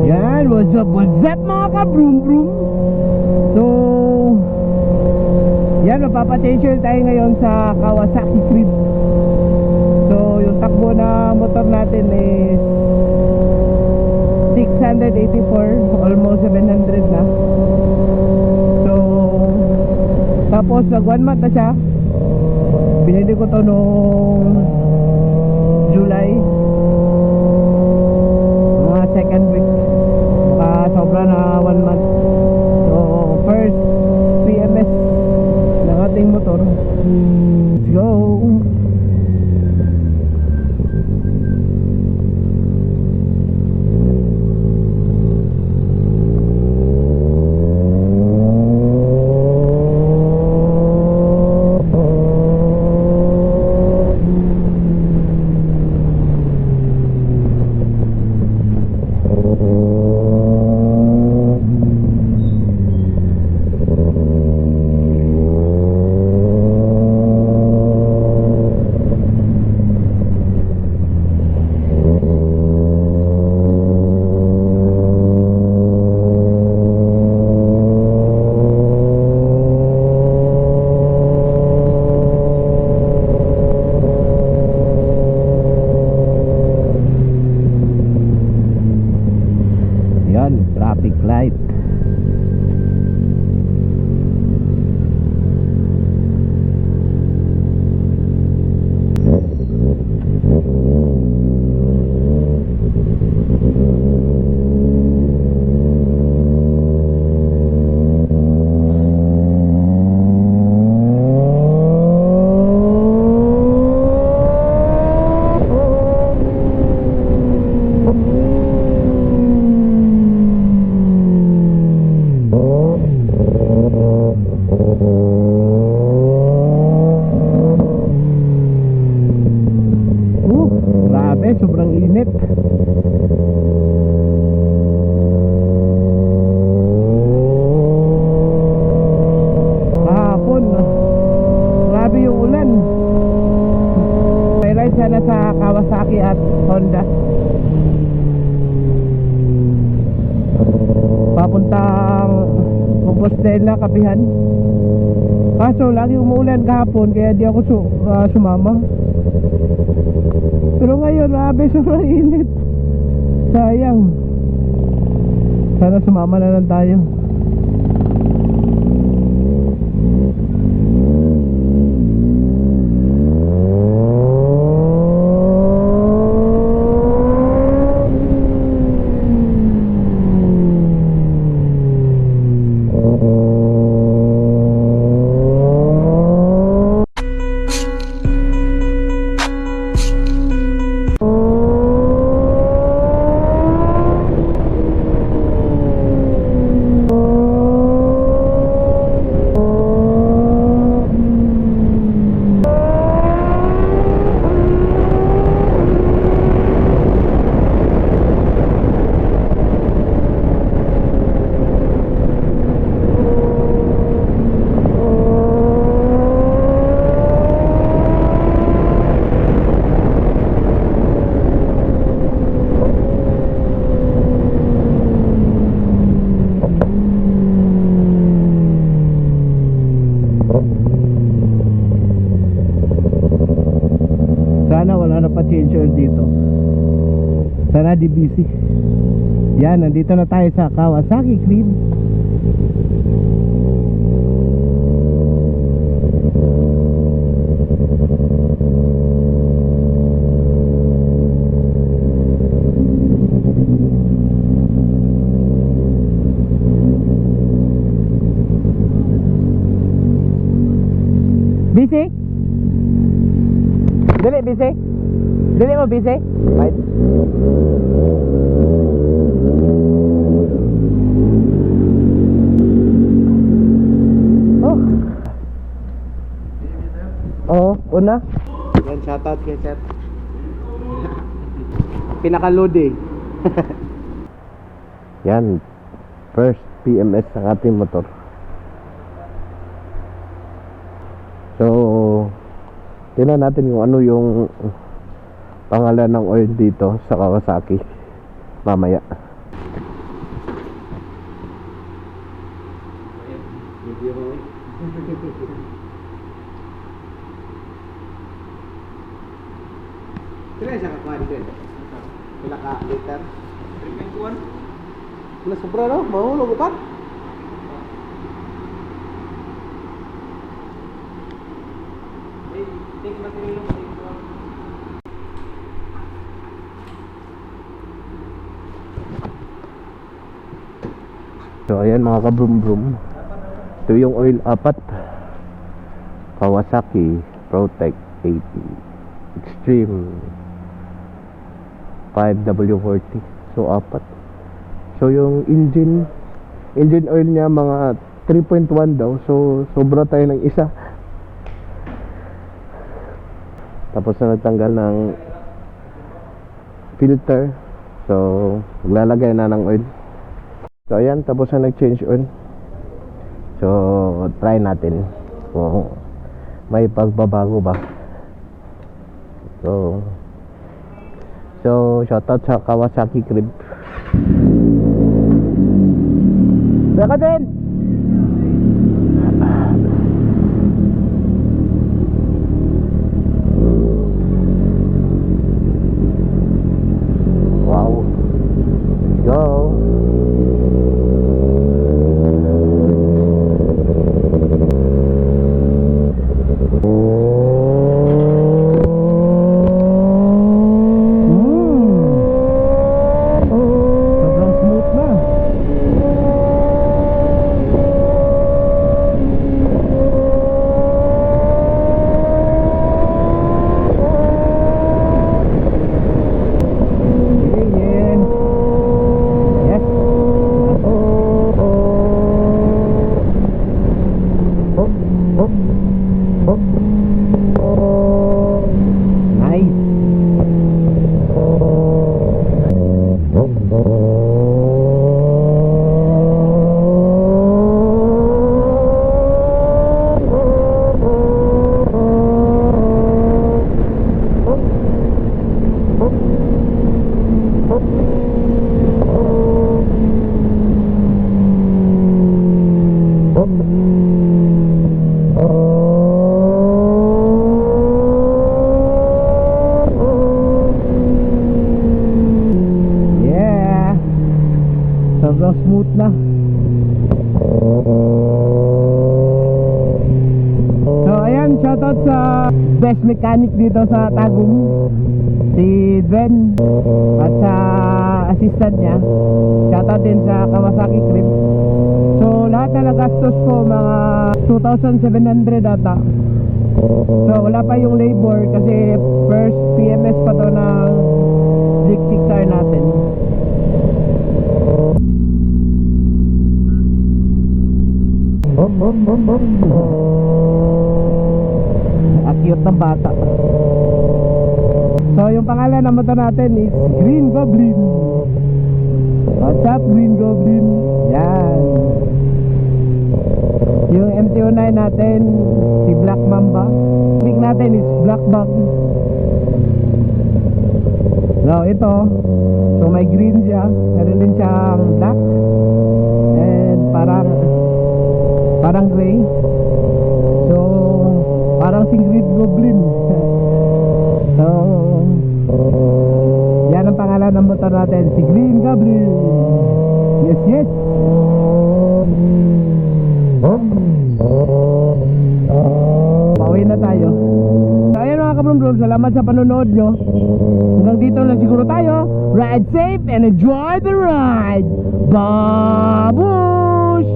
Yan, what's up mga ka-broom broom. So yan, mapapatensyon tayo ngayon sa Kawasaki Creed. So yung takbo na motor natin is 684, almost 700 na. So tapos nag 1 month na siya. Binili ko to nung July, mga second week, sobra na 1 month. So first PMS ng ating motor. Let's go. Traffic light. Sobrang init. Kahapon grabe yung ulan. May ride sana sa Kawasaki at Honda papuntang Compostela, Kapihan. Kaso lagi umuulan kahapon kaya di ako sumama. Pero ngayon, sobrang init. Sayang. Sana sumama na lang tayo. Sana wala na pa-change oil dito. Sana di busy. Yan, nandito na tayo sa Kawasaki Creed. Busy? Dili, busy? Dili mo busy? Right. Oh. Oh, una. Yan, shoutout kay Seth. Pinaka-loading. Yan, first PMS ng ating motor. So Tingnan natin kung ano yung pangalan ng oil dito sa Kawasaki mamaya. Kailan siya kakuha din? Pila ka liter? 3.1. Wala sobra no? Mahulog upat? So ayan mga kabrum-brum, ito yung oil apat, Kawasaki Protect 80 Extreme 5W40. So apat. So yung engine oil niya mga 3.1 daw. So sobra tayo ng isa. Tapos na nagtanggal ng filter. So maglalagay na ng oil. So ayan, tapos na nag-change oil. So try natin kung may pagbabago ba. So shoutout sa Kawasaki Crib. Baka din. Wow. Let's go. Sobrang smooth na. So ayan, shoutout sa best mechanic dito sa Tagum, si Dwen, at sa assistant niya. Shoutout din sa Kawasaki Crib. So lahat na nagastos ko mga 2,700 ata. So wala pa yung labor kasi first PMS pa to ng Blick 6R natin. At cute ng bata. So yung pangalan ng motor natin is Green Goblin. What's up, Green Goblin? Yan. Yung MT-09 natin, si Black Mamba. Click natin is Black Bug. So ito, so may green siya, meron din siyang black, and parang gray. So parang si Green Goblin. So yan ang pangalan ng motor natin, si Green Goblin. Yes, yes. Pauwi na tayo. So ayan mga kabrum-brum, salamat sa panonood nyo. Hanggang dito na siguro tayo. Ride safe and enjoy the ride. Babush!